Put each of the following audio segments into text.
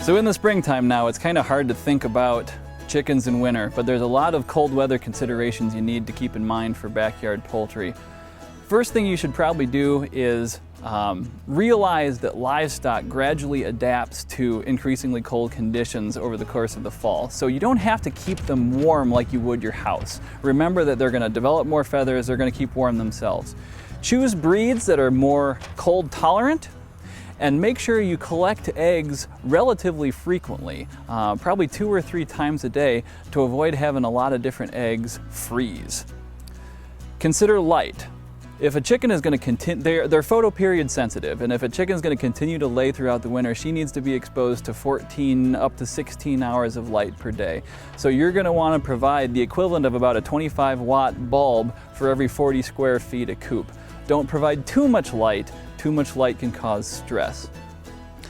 So in the springtime now, it's kind of hard to think about chickens in winter, but there's a lot of cold weather considerations you need to keep in mind for backyard poultry. First thing you should probably do is realize that livestock gradually adapts to increasingly cold conditions over the course of the fall. So you don't have to keep them warm like you would your house. Remember that they're going to develop more feathers, they're going to keep warm themselves. Choose breeds that are more cold tolerant, and make sure you collect eggs relatively frequently, probably 2 or 3 times a day, to avoid having a lot of different eggs freeze. Consider light. If a chicken is going to continue, they're photoperiod sensitive, and if a chicken is going to continue to lay throughout the winter, she needs to be exposed to 14 up to 16 hours of light per day. So you're going to want to provide the equivalent of about a 25-watt bulb for every 40 square feet of coop. Don't provide too much light. Too much light can cause stress.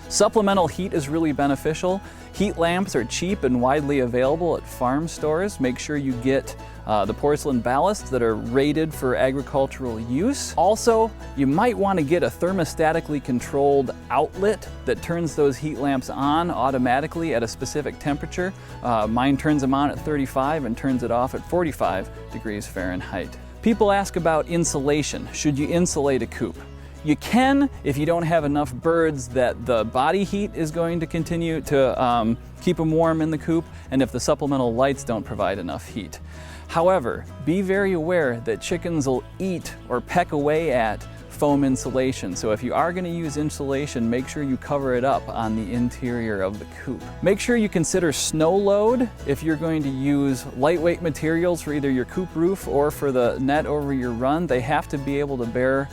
Supplemental heat is really beneficial. Heat lamps are cheap and widely available at farm stores. Make sure you get the porcelain ballasts that are rated for agricultural use. Also, you might want to get a thermostatically controlled outlet that turns those heat lamps on automatically at a specific temperature. Mine turns them on at 35 and turns it off at 45 degrees Fahrenheit. People ask about insulation. Should you insulate a coop? You can if you don't have enough birds that the body heat is going to continue to keep them warm in the coop, and if the supplemental lights don't provide enough heat. However, be very aware that chickens will eat or peck away at foam insulation. So if you are going to use insulation, make sure you cover it up on the interior of the coop. Make sure you consider snow load if you're going to use lightweight materials for either your coop roof or for the net over your run. They have to be able to bear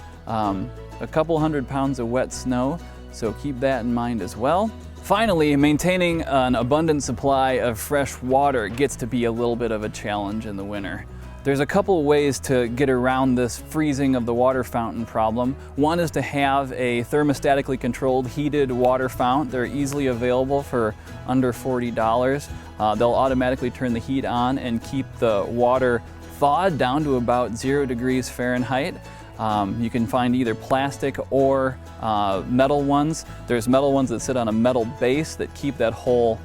a couple 100 pounds of wet snow, so keep that in mind as well. Finally, maintaining an abundant supply of fresh water gets to be a little bit of a challenge in the winter. There's a couple ways to get around this freezing of the water fountain problem. One is to have a thermostatically controlled heated water fountain. They're easily available for under $40. They'll automatically turn the heat on and keep the water thawed down to about 0 degrees Fahrenheit. You can find either plastic or metal ones. There's metal ones that sit on a metal base that keep that whole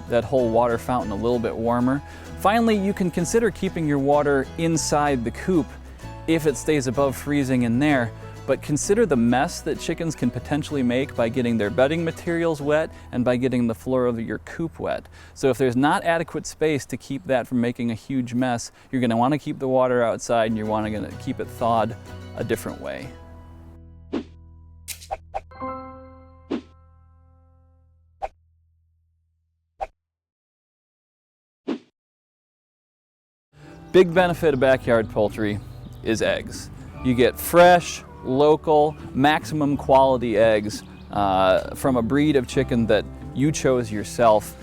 water fountain a little bit warmer. Finally, you can consider keeping your water inside the coop if it stays above freezing in there, but consider the mess that chickens can potentially make by getting their bedding materials wet and by getting the floor of your coop wet. So if there's not adequate space to keep that from making a huge mess, you're going to want to keep the water outside and you're going to keep it thawed a different way. Big benefit of backyard poultry is eggs. You get fresh, local, maximum quality eggs from a breed of chicken that you chose yourself.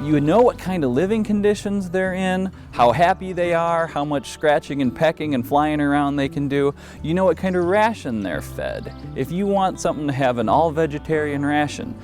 You know what kind of living conditions they're in, how happy they are, how much scratching and pecking and flying around they can do. You know what kind of ration they're fed. If you want something to have an all-vegetarian ration,